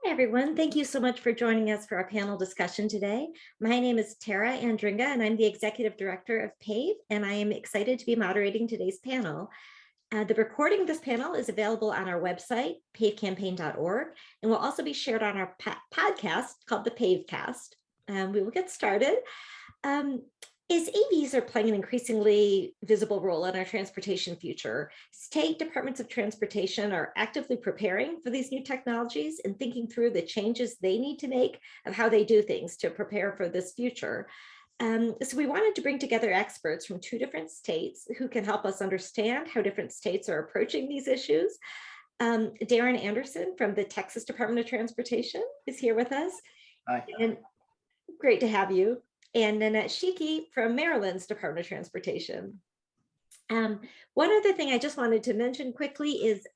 Hi, everyone. Thank you so much for joining us for our panel discussion today. My name is Tara Andringa, and I'm the Executive Director of PAVE, and I am excited to be moderating today's panel. The recording of this panel is available on our website, pavecampaign.org, and will also be shared on our podcast called the PAVEcast. We will get started. As AVs are playing an increasingly visible role in our transportation future, state departments of transportation are actively preparing for these new technologies and thinking through the changes they need to make of how they do things to prepare for this future. So we wanted to bring together experts from two different states who can help us understand how different states are approaching these issues. Darran Anderson from the Texas Department of Transportation is here with us. Hi. And great to have you. And Nanette Schieke from Maryland's Department of Transportation. One other thing I just wanted to mention quickly is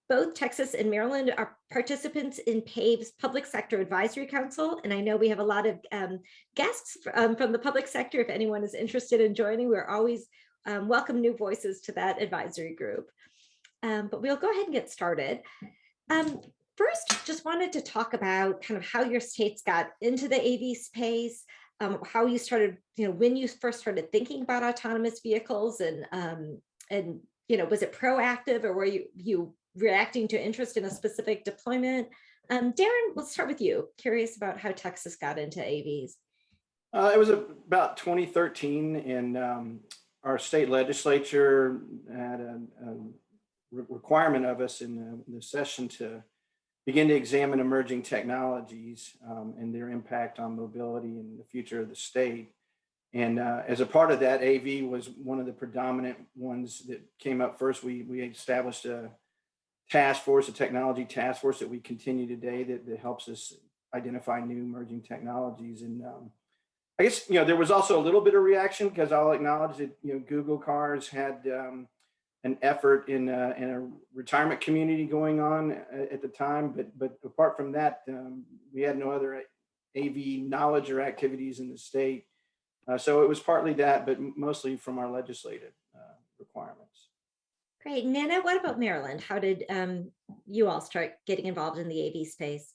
both Texas and Maryland are participants in PAVE's Public Sector Advisory Council. And I know we have a lot of guests from the public sector. If anyone is interested in joining, we're always welcome new voices to that advisory group. But we'll go ahead and get started. First, just wanted to talk about kind of how your states got into the AV space, how you started, when you first started thinking about autonomous vehicles, and was it proactive, or were you reacting to interest in a specific deployment? Darran, let's start with you. Curious about how Texas got into AVs. It was about 2013, and our state legislature had a requirement of us in the session to begin to examine emerging technologies and their impact on mobility and the future of the state. And as a part of that, AV was one of the predominant ones that came up first. We established a task force, a technology task force that we continue today that helps us identify new emerging technologies. And I guess, there was also a little bit of reaction, because I'll acknowledge that, Google cars had an effort in a retirement community going on at the time, but apart from that, we had no other AV knowledge or activities in the state. So it was partly that, but mostly from our legislative requirements. Great. Nanette, what about Maryland? How did you all start getting involved in the AV space?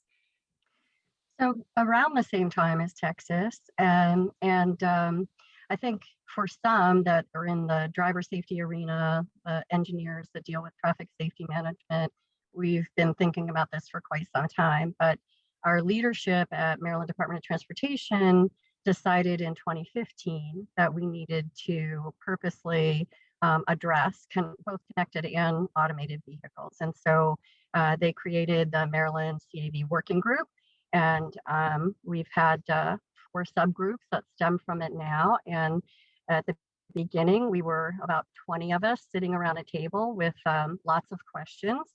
So around the same time as Texas, and I think for some that are in the driver safety arena, engineers that deal with traffic safety management, we've been thinking about this for quite some time. But our leadership at Maryland Department of Transportation decided in 2015 that we needed to purposely address both connected and automated vehicles. And so they created the Maryland CAV Working Group, and we've had 4 subgroups that stem from it now. And at the beginning, we were about 20 of us sitting around a table with lots of questions.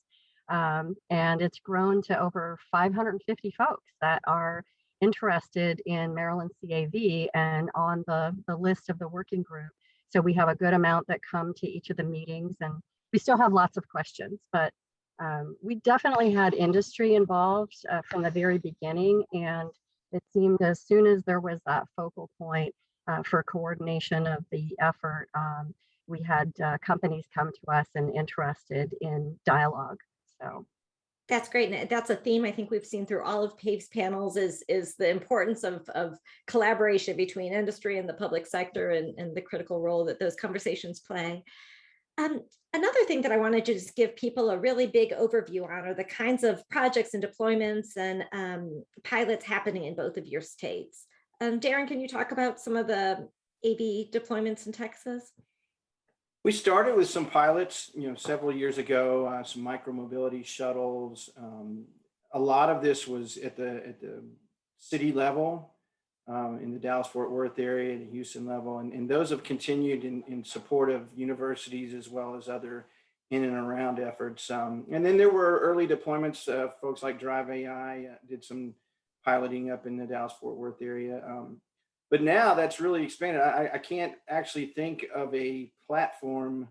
And it's grown to over 550 folks that are interested in Maryland CAV and on the list of the working group. So we have a good amount that come to each of the meetings, and we still have lots of questions, but we definitely had industry involved from the very beginning. And it seemed as soon as there was that focal point for coordination of the effort, we had companies come to us and interested in dialogue. So that's great. And that's a theme I think we've seen through all of PAVE's panels is the importance of collaboration between industry and the public sector, and the critical role that those conversations play. Another thing that I wanted to just give people a really big overview on are the kinds of projects and deployments and pilots happening in both of your states. Darran, can you talk about some of the AV deployments in Texas? We started with some pilots, several years ago, some micromobility shuttles. A lot of this was at the city level, in the Dallas-Fort Worth area, the Houston level, and those have continued in support of universities as well as other in and around efforts. And then there were early deployments. Folks like Drive AI did some piloting up in the Dallas-Fort Worth area. But now that's really expanded. I can't actually think of a platform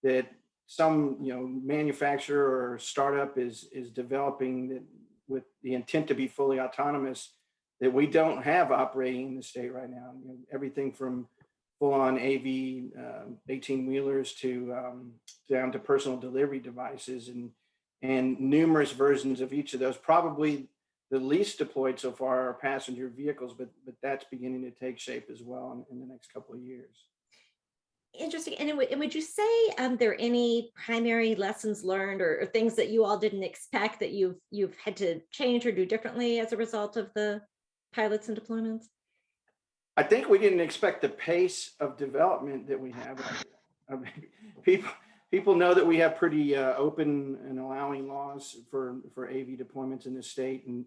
that some manufacturer or startup is developing that with the intent to be fully autonomous that we don't have operating in the state right now. Everything from full-on AV 18-wheelers to down to personal delivery devices, and numerous versions of each of those. Probably the least deployed so far are passenger vehicles, but that's beginning to take shape as well in the next couple of years. Interesting. And would you say there are any primary lessons learned or things that you all didn't expect that you've had to change or do differently as a result of the pilots and deployments? I think we didn't expect the pace of development that we have. I mean, people know that we have pretty open and allowing laws for AV deployments in the state, and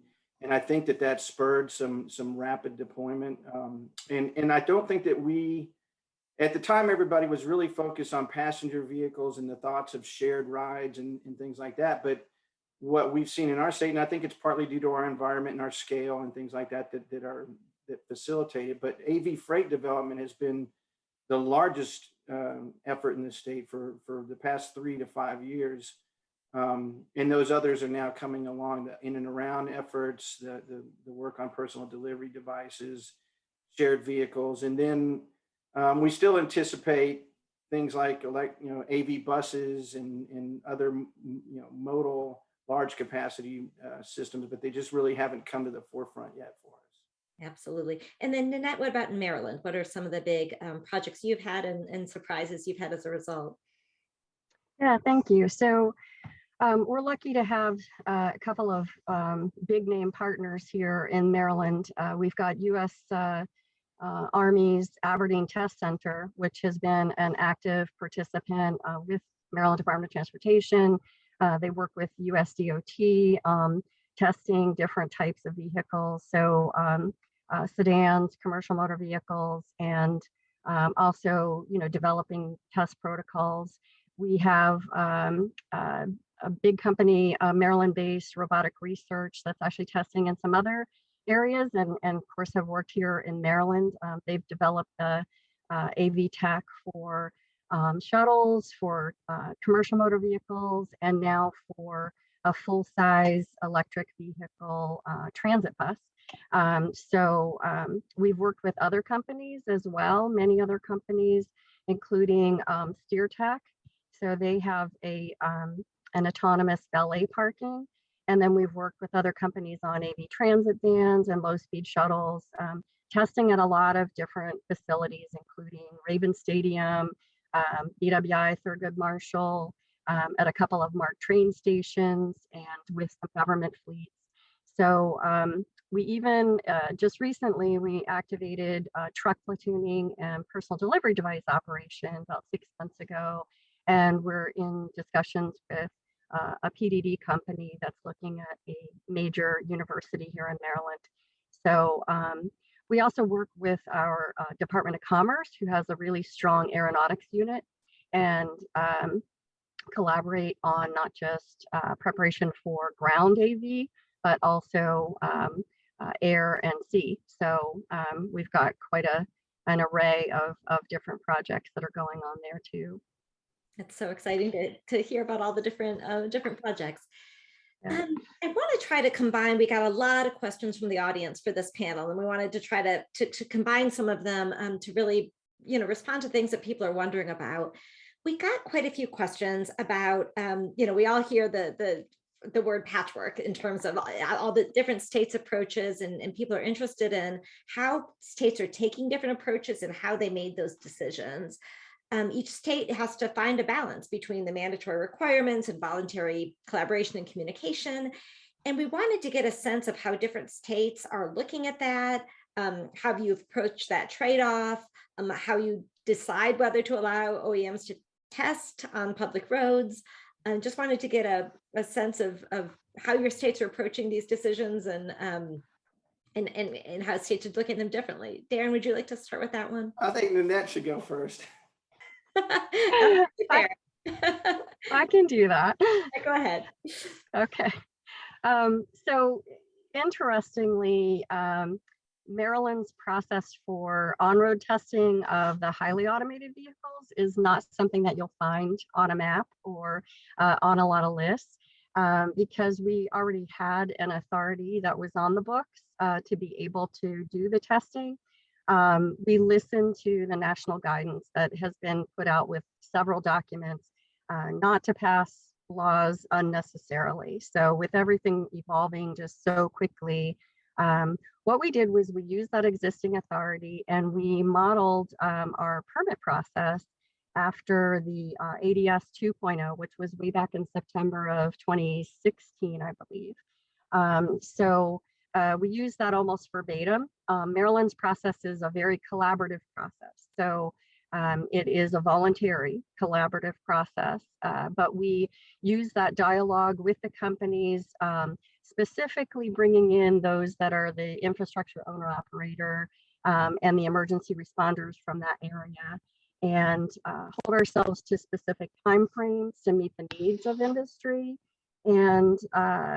I think that spurred some rapid deployment. And I don't think that at the time, everybody was really focused on passenger vehicles and the thoughts of shared rides and things like that. But what we've seen in our state, and I think it's partly due to our environment and our scale and things like that that facilitate it, but AV freight development has been the largest effort in the state for the past 3 to 5 years. And those others are now coming along, the in and around efforts, the work on personal delivery devices, shared vehicles, and then we still anticipate things like AV buses and other modal large capacity systems, but they just really haven't come to the forefront yet for us. Absolutely. And then Nanette, what about in Maryland? What are some of the big projects you've had and surprises you've had as a result? Yeah, thank you. So we're lucky to have a couple of big name partners here in Maryland. We've got U.S. Army's Aberdeen Test Center, which has been an active participant with Maryland Department of Transportation. They work with US DOT, testing different types of vehicles, so sedans, commercial motor vehicles, and also, developing test protocols. We have a big company, Maryland-based Robotic Research, that's actually testing in some other areas, and of course have worked here in Maryland. They've developed the AV tech for shuttles, for commercial motor vehicles, and now for a full-size electric vehicle transit bus. So we've worked with other companies as well, many other companies, including SteerTech. So they have an autonomous valet parking. And then we've worked with other companies on AV transit vans and low-speed shuttles, testing at a lot of different facilities, including Raven Stadium, BWI, Thurgood Marshall, at a couple of MARC train stations, and with some government fleets. So we even, just recently, we activated truck platooning and personal delivery device operation about 6 months ago. And we're in discussions with a PDD company that's looking at a major university here in Maryland. So we also work with our Department of Commerce, who has a really strong aeronautics unit, and collaborate on not just preparation for ground AV, but also air and sea. So we've got quite an array of different projects that are going on there too. It's so exciting to hear about all the different projects. Yeah. I want to try to combine, we got a lot of questions from the audience for this panel, and we wanted to try to combine some of them to really, respond to things that people are wondering about. We got quite a few questions about, we all hear the word patchwork in terms of all the different states' approaches, and people are interested in how states are taking different approaches and how they made those decisions. Each state has to find a balance between the mandatory requirements and voluntary collaboration and communication. And we wanted to get a sense of how different states are looking at that, how you've approached that trade-off, how you decide whether to allow OEMs to test on public roads. And just wanted to get a sense of how your states are approaching these decisions and how states are looking at them differently. Darren, would you like to start with that one? I think Nanette should go first. I can do that. Go ahead. Okay. So interestingly, Maryland's process for on-road testing of the highly automated vehicles is not something that you'll find on a map or on a lot of lists, because we already had an authority that was on the books to be able to do the testing. We listened to the national guidance that has been put out with several documents not to pass laws unnecessarily. So with everything evolving just so quickly, what we did was we used that existing authority and we modeled our permit process after the ADS 2.0, which was way back in September of 2016, I believe. We use that almost verbatim. Maryland's process is a very collaborative process. So it is a voluntary collaborative process, but we use that dialogue with the companies, specifically bringing in those that are the infrastructure owner operator and the emergency responders from that area, and hold ourselves to specific timeframes to meet the needs of industry, and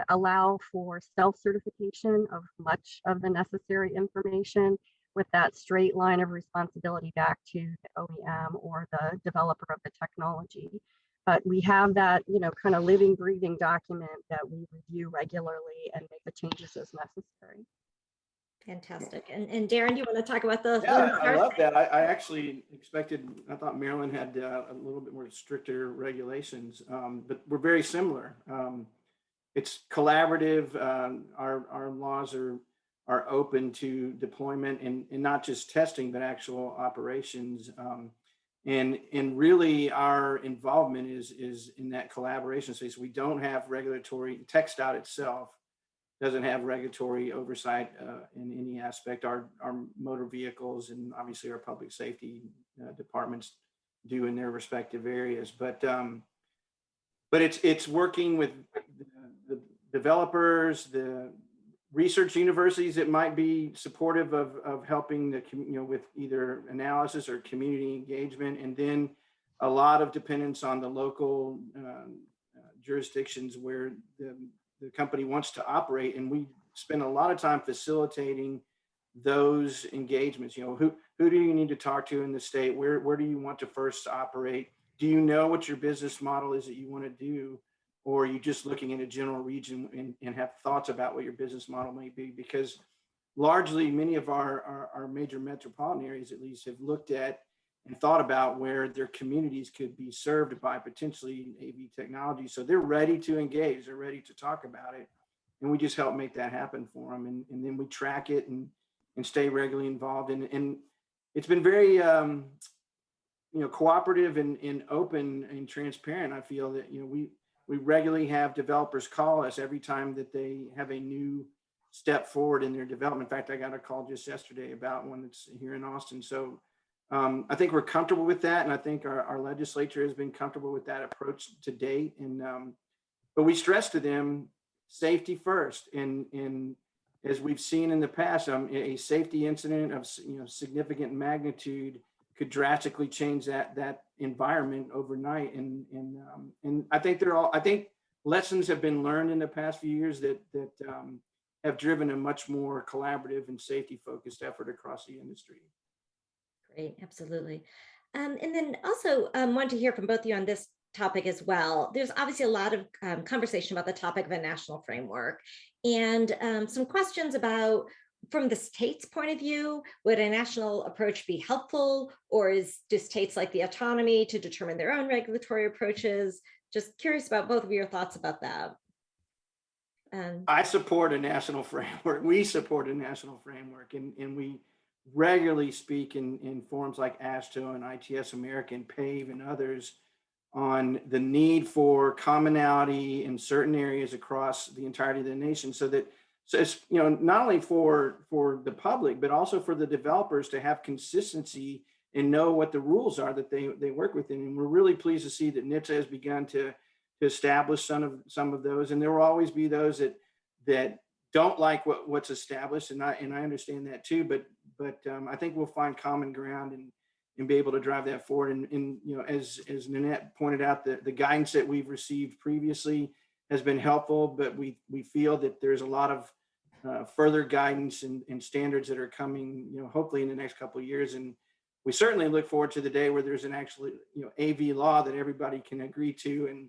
allow for self-certification of much of the necessary information with that straight line of responsibility back to the OEM or the developer of the technology. But we have that, kind of living, breathing document that we review regularly and make the changes as necessary. Fantastic. And Darran, you want to talk about the Yeah, I love that. I actually I thought Maryland had a little bit more stricter regulations, but we're very similar. It's collaborative. Our laws are open to deployment and not just testing, but actual operations. And really our involvement is in that collaboration space. We don't have regulatory, TxDOT itself doesn't have regulatory oversight in any aspect. Our motor vehicles and obviously our public safety departments do in their respective areas. But it's working with the developers, the research universities that might be supportive of helping with either analysis or community engagement, and then a lot of dependence on the local jurisdictions where the company wants to operate. And we spend a lot of time facilitating those engagements. Who do you need to talk to in the state? Where do you want to first operate? Do you know what your business model is that you want to do? Or are you just looking in a general region and have thoughts about what your business model may be? Because largely many of our major metropolitan areas at least have looked at and thought about where their communities could be served by potentially AV technology. So they're ready to engage, they're ready to talk about it. And we just help make that happen for them. And then we track it and stay regularly involved. And it's been very cooperative and open and transparent. I feel that, we regularly have developers call us every time that they have a new step forward in their development. In fact, I got a call just yesterday about one that's here in Austin. So I think we're comfortable with that. And I think our legislature has been comfortable with that approach to date. And but we stress to them safety first. And as we've seen in the past, a safety incident of significant magnitude could drastically change that environment overnight. And I think I think lessons have been learned in the past few years that have driven a much more collaborative and safety focused effort across the industry. Great, absolutely. And then also want to hear from both of you on this topic as well. There's obviously a lot of conversation about the topic of a national framework, and some questions about, from the state's point of view, would a national approach be helpful, or do states like the autonomy to determine their own regulatory approaches? Just curious about both of your thoughts about that. I support a national framework. We support a national framework, and we regularly speak in forums like ASTO and ITS America and PAVE and others on the need for commonality in certain areas across the entirety of the nation, so it's not only for the public, but also for the developers to have consistency and know what the rules are that they work within. And we're really pleased to see that NHTSA has begun to establish some of those, and there will always be those that don't like what's established, and I understand that too. But I think we'll find common ground and be able to drive that forward. And as Nanette pointed out, the guidance that we've received previously has been helpful, but we feel that there's a lot of further guidance and standards that are coming, hopefully in the next couple of years. And we certainly look forward to the day where there's an actually, AV law that everybody can agree to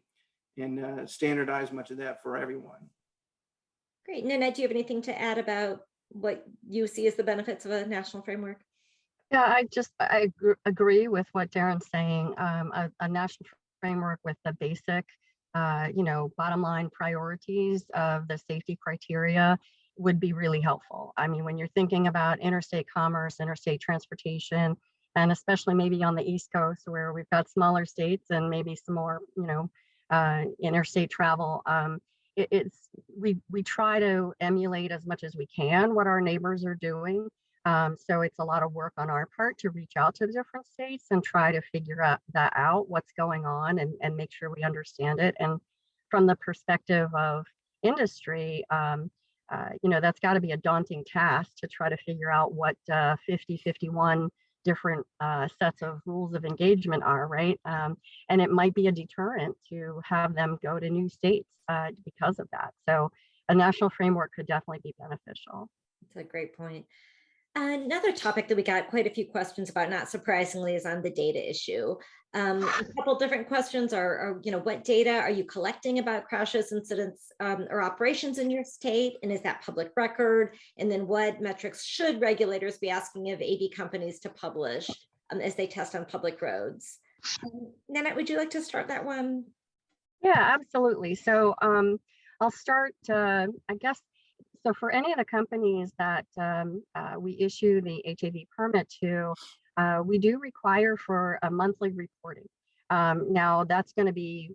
and standardize much of that for everyone. Great. Nanette, do you have anything to add about what you see as the benefits of a national framework? Yeah, I agree with what Darran's saying. A national framework with the basic bottom line priorities of the safety criteria would be really helpful. I mean, when you're thinking about interstate commerce, interstate transportation, and especially maybe on the East Coast where we've got smaller states and maybe some more, interstate travel, we try to emulate as much as we can what our neighbors are doing. So it's a lot of work on our part to reach out to the different states and try to figure out what's going on and make sure we understand it. And from the perspective of industry, that's got to be a daunting task to try to figure out what 51 different sets of rules of engagement are, right? And it might be a deterrent to have them go to new states because of that. So a national framework could definitely be beneficial. That's a great point. Another topic that we got quite a few questions about, not surprisingly, is on the data issue. A couple different questions are, what data are you collecting about crashes, incidents, or operations in your state? And is that public record? And then what metrics should regulators be asking of AV companies to publish as they test on public roads? Nanette, would you like to start that one? Yeah, absolutely. So I'll start, I guess. So for any of the companies that we issue the HAV permit to, we do require for a monthly reporting. Now that's going to be,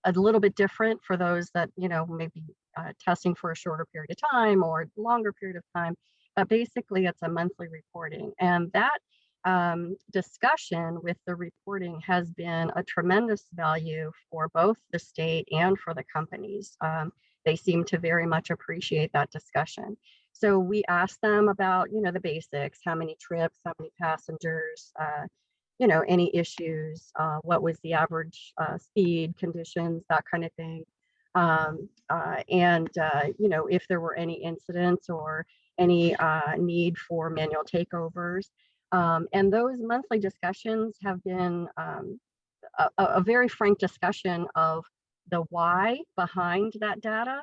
a little bit different for those that, maybe testing for a shorter period of time or longer period of time. But basically, it's a monthly reporting. And that discussion with the reporting has been a tremendous value for both the state and for the companies. They seem to very much appreciate that discussion. So we asked them about, the basics, how many trips, how many passengers, any issues, what was the average speed, conditions, that kind of thing. If there were any incidents or any need for manual takeovers. And those monthly discussions have been a very frank discussion of the why behind that data,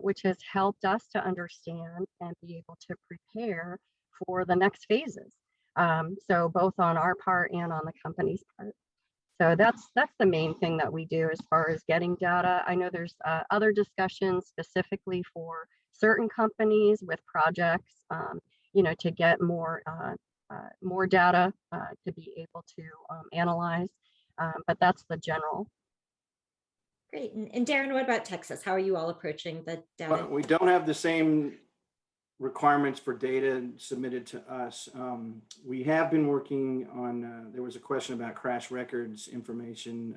which has helped us to understand and be able to prepare for the next phases. So both on our part and on the company's part. So that's the main thing that we do as far as getting data. I know there's other discussions specifically for certain companies with projects, to get more data to be able to analyze, but that's the general. Great. And Darran, what about Texas? How are you all approaching the data? Well, we don't have the same requirements for data submitted to us. We have been working on, there was a question about crash records information.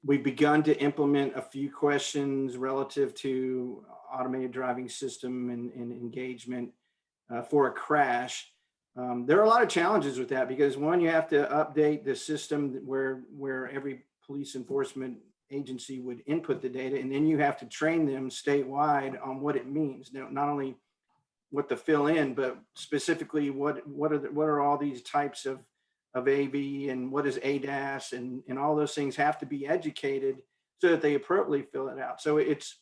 We've begun to implement a few questions relative to automated driving system and engagement for a crash. There are a lot of challenges with that because one, you have to update the system where every police enforcement agency would input the data, and then you have to train them statewide on what it means. Now, not only what to fill in, but specifically what are all these types of AV and what is ADAS and all those things have to be educated so that they appropriately fill it out. So it's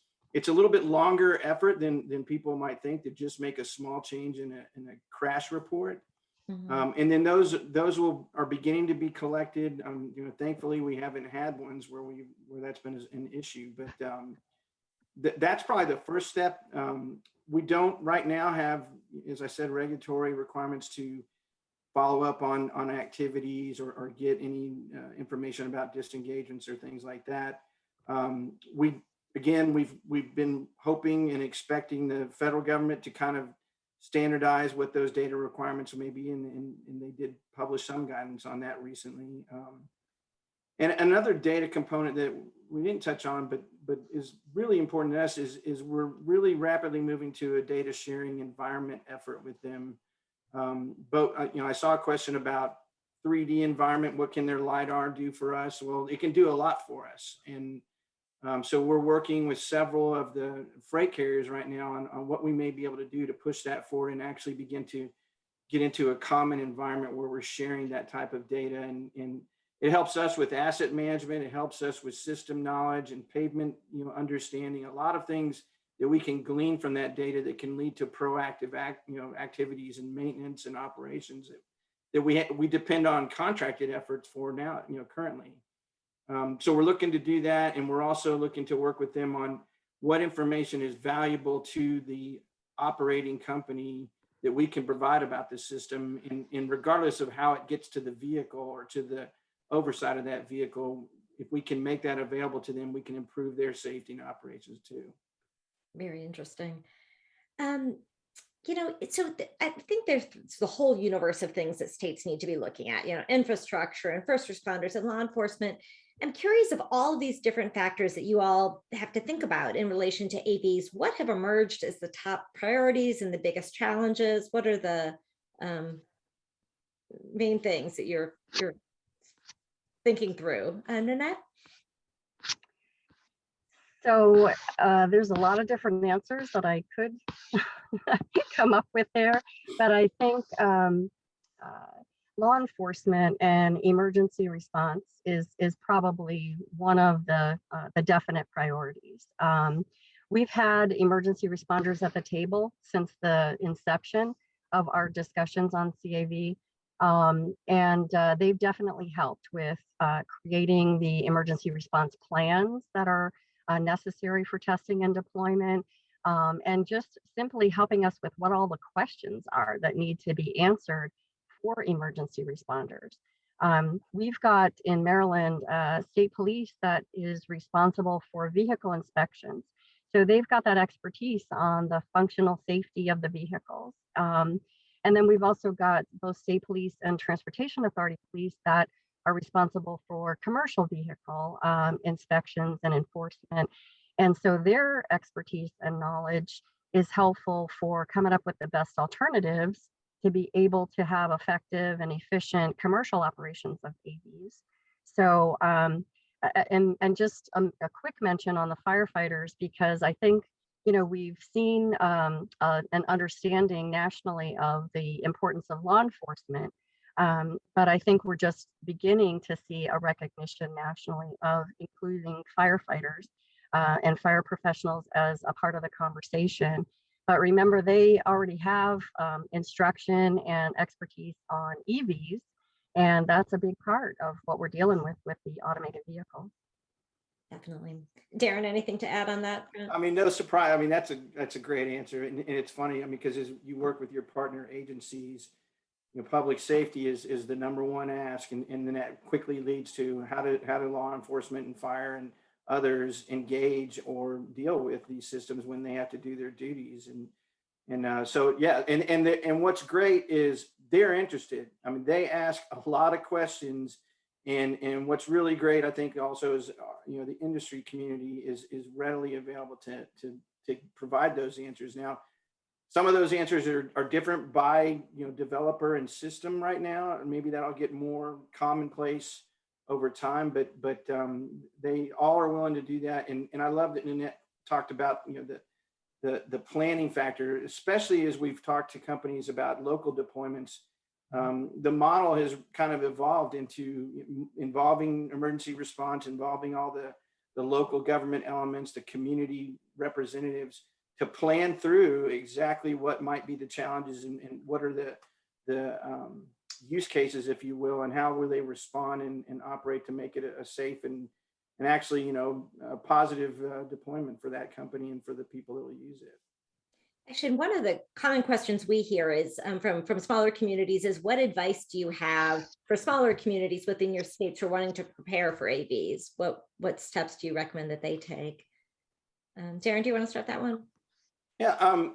a little bit longer effort than people might think to just make a small change in a crash report. Mm-hmm. And then those are beginning to be collected. Thankfully, we haven't had ones where that's been an issue, but that's probably the first step. We don't right now have, as I said, regulatory requirements to follow up on activities or get any information about disengagements or things like that. We've been hoping and expecting the federal government to kind of standardize what those data requirements may be, and they did publish some guidance on that recently. And another data component that we didn't touch on, but is really important to us is we're really rapidly moving to a data sharing environment effort with them. I saw a question about 3D environment. What can their LiDAR do for us? Well, it can do a lot for us. And so we're working with several of the freight carriers right now on what we may be able to do to push that forward and actually begin to get into a common environment where we're sharing that type of data. And it helps us with asset management. It helps us with system knowledge and pavement, understanding, a lot of things that we can glean from that data that can lead to proactive activities and maintenance and operations that we depend on contracted efforts for now, currently. So we're looking to do that. And we're also looking to work with them on what information is valuable to the operating company that we can provide about the system, in regardless of how it gets to the vehicle or to the oversight of that vehicle. If we can make that available to them, we can improve their safety and operations too. Very interesting. I think there's the whole universe of things that states need to be looking at, infrastructure and first responders and law enforcement. I'm curious of all of these different factors that you all have to think about in relation to AVs. What have emerged as the top priorities and the biggest challenges? What are the main things that you're thinking through? Nanette? So there's a lot of different answers that I could come up with there, but I think law enforcement and emergency response is probably one of the definite priorities. We've had emergency responders at the table since the inception of our discussions on CAV, and they've definitely helped with creating the emergency response plans that are necessary for testing and deployment, and just simply helping us with what all the questions are that need to be answered for emergency responders. We've got in Maryland state police that is responsible for vehicle inspections. So they've got that expertise on the functional safety of the vehicles. And then we've also got both state police and transportation authority police that are responsible for commercial vehicle inspections and enforcement. And so their expertise and knowledge is helpful for coming up with the best alternatives to be able to have effective and efficient commercial operations of AVs. So, and just a quick mention on the firefighters, because I think, we've seen an understanding nationally of the importance of law enforcement. But I think we're just beginning to see a recognition nationally of including firefighters and fire professionals as a part of the conversation. But remember, they already have instruction and expertise on EVs, and that's a big part of what we're dealing with the automated vehicle. Definitely. Darran, anything to add on that? I mean, no surprise. I mean, that's a great answer. And it's funny, because as you work with your partner agencies, public safety is the number one ask, and then that quickly leads to how do law enforcement and fire and others engage or deal with these systems when they have to do their duties. And so yeah, and what's great is they're interested. I mean, they ask a lot of questions, and what's really great, I think, also is the industry community is readily available to provide those answers. Now, some of those answers are different by developer and system right now, and maybe that'll get more commonplace over time. But they all are willing to do that, and I love that Nanette talked about the planning factor, especially as we've talked to companies about local deployments. The model has kind of evolved into involving emergency response, involving all the local government elements, the community representatives, to plan through exactly what might be the challenges and what are the use cases, if you will, and how will they respond and operate to make it a safe and actually, a positive deployment for that company and for the people that will use it. Actually, one of the common questions we hear is from smaller communities is, what advice do you have for smaller communities within your states who are wanting to prepare for AVs? What steps do you recommend that they take? Darran, do you want to start that one? Yeah,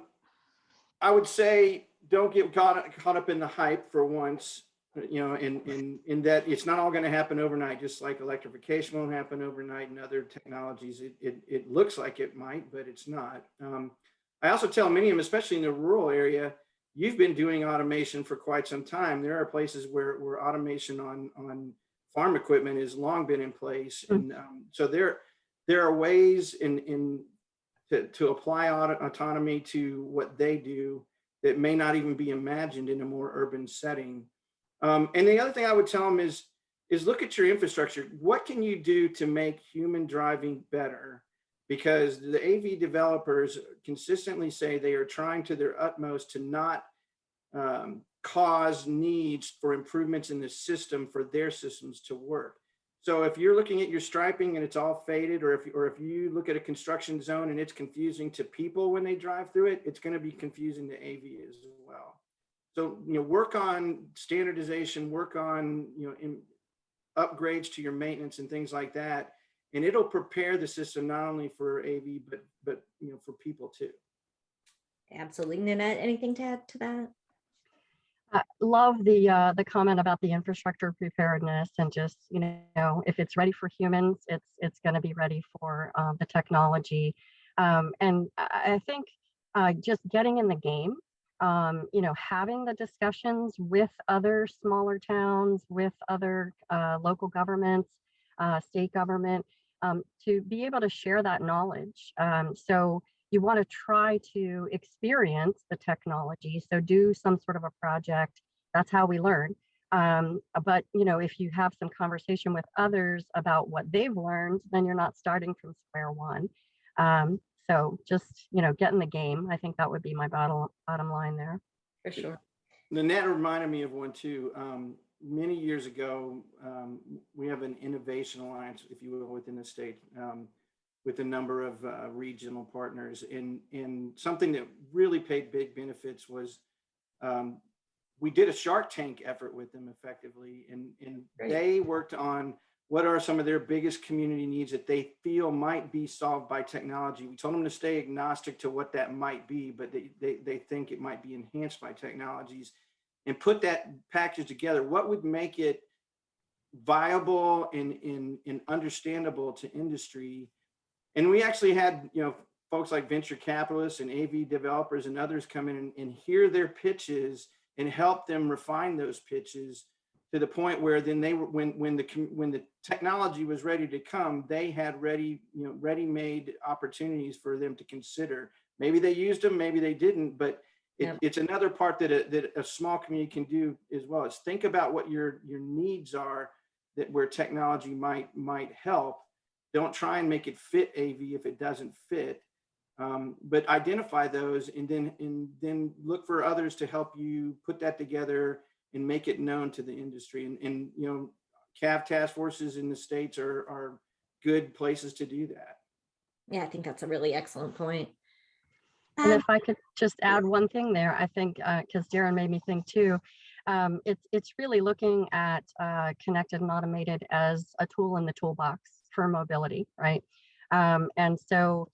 I would say don't get caught up in the hype for once, in that it's not all going to happen overnight, just like electrification won't happen overnight and other technologies. It looks like it might, but it's not. I also tell many of them, especially in the rural area, you've been doing automation for quite some time. There are places where automation on farm equipment has long been in place. And so there are ways to apply autonomy to what they do that may not even be imagined in a more urban setting. And the other thing I would tell them is look at your infrastructure. What can you do to make human driving better? Because the AV developers consistently say they are trying to their utmost to not cause needs for improvements in the system for their systems to work. So if you're looking at your striping and it's all faded, or if you look at a construction zone and it's confusing to people when they drive through it, it's going to be confusing to AV as well. So, work on standardization, work on, upgrades to your maintenance and things like that. And it'll prepare the system not only for AV, but for people too. Absolutely. Nanette, anything to add to that? Love the comment about the infrastructure preparedness, and just, if it's ready for humans, it's going to be ready for the technology. And I think just getting in the game, having the discussions with other smaller towns, with other local governments, state government, to be able to share that knowledge. So you want to try to experience the technology. So do some sort of a project. That's how we learn. But, if you have some conversation with others about what they've learned, then you're not starting from square one. So just, get in the game. I think that would be my bottom line there. For sure. Nanette reminded me of one too. Many years ago, we have an innovation alliance, if you will, within the state, with a number of regional partners. And something that really paid big benefits was we did a Shark Tank effort with them effectively. And they worked on what are some of their biggest community needs that they feel might be solved by technology. We told them to stay agnostic to what that might be, but they think it might be enhanced by technologies, and put that package together. What would make it viable and understandable to industry? And we actually had, folks like venture capitalists and AV developers and others come in and hear their pitches and help them refine those pitches to the point where then they were, when the technology was ready to come, they had ready-made opportunities for them to consider. Maybe they used them, maybe they didn't, but it's another part that a small community can do as well, is think about what your needs are, that where technology might help. Don't try and make it fit AV if it doesn't fit, but identify those and then look for others to help you put that together and make it known to the industry. And CAV task forces in the states are good places to do that. Yeah, I think that's a really excellent point. And if I could just add one thing there, I think, because Darran made me think too, it's really looking at connected and automated as a tool in the toolbox for mobility, right? And so,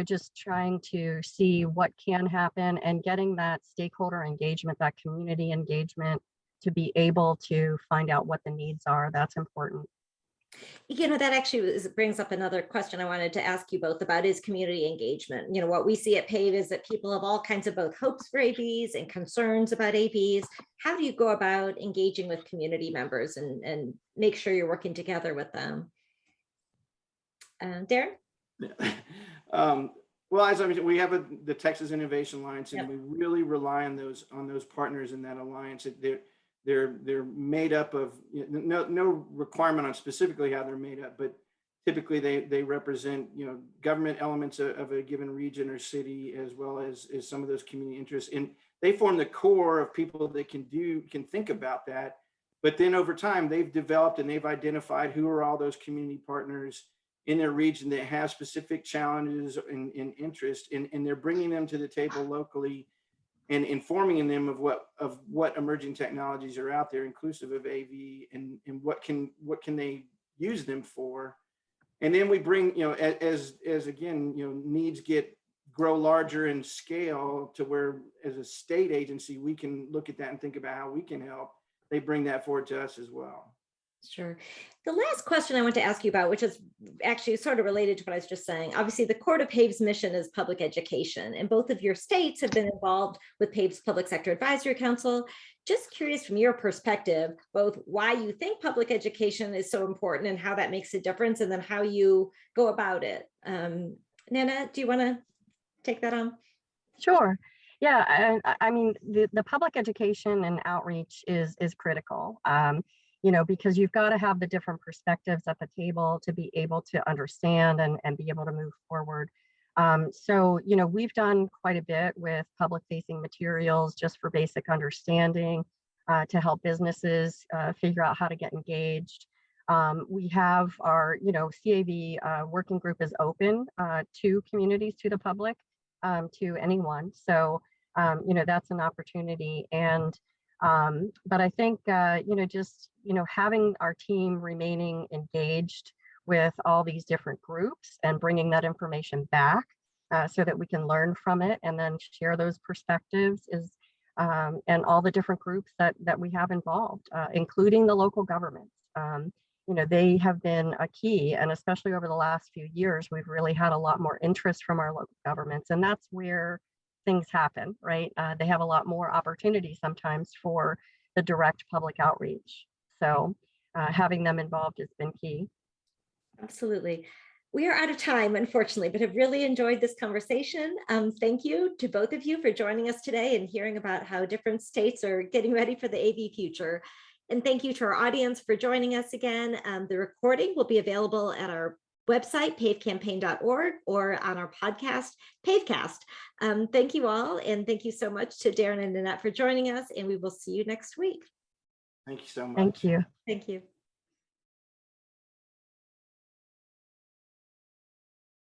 just trying to see what can happen and getting that stakeholder engagement, that community engagement, to be able to find out what the needs are. That's important. That actually brings up another question I wanted to ask you both about, is community engagement. What we see at PAVE is that people have all kinds of both hopes for AVs and concerns about AVs. How do you go about engaging with community members and make sure you're working together with them? Darran? Well, as I mentioned, we have the Texas Innovation Alliance, and we really rely on those partners in that alliance. They're made up of no requirement on specifically how they're made up, but typically they represent government elements of a given region or city, as well as some of those community interests, and they form the core of people that can think about that. But then over time, they've developed and they've identified who are all those community partners in their region that have specific challenges and interest, and they're bringing them to the table locally and informing them of what emerging technologies are out there, inclusive of AV, and what can they use them for. And then we bring, as again, needs grow larger in scale to where, as a state agency, we can look at that and think about how we can help. They bring that forward to us as well. Sure. The last question I want to ask you about, which is actually sort of related to what I was just saying, obviously the core of PAVE's mission is public education, and both of your states have been involved with PAVE's Public Sector Advisory Council. Just curious from your perspective, both why you think public education is so important and how that makes a difference, and then how you go about it. Nanette, do you want to take that on? Sure. Yeah, I mean, the public education and outreach is critical. Because you've got to have the different perspectives at the table to be able to understand and be able to move forward. So, we've done quite a bit with public facing materials just for basic understanding, to help businesses figure out how to get engaged. We have our, CAV working group is open to communities, to the public, to anyone. So, that's an opportunity. And, but I think, just, having our team remaining engaged with all these different groups and bringing that information back so that we can learn from it and then share those perspectives is, and all the different groups that we have involved, including the local governments. They have been a key, and especially over the last few years, we've really had a lot more interest from our local governments, and that's where things happen, right? They have a lot more opportunity sometimes for the direct public outreach. So having them involved has been key. Absolutely. We are out of time, unfortunately, but have really enjoyed this conversation. Thank you to both of you for joining us today and hearing about how different states are getting ready for the AV future. And thank you to our audience for joining us again. The recording will be available at our website, pavecampaign.org, or on our podcast, Pavecast. Thank you all, and thank you so much to Darran and Nanette for joining us, and we will see you next week. Thank you so much. Thank you. Thank you.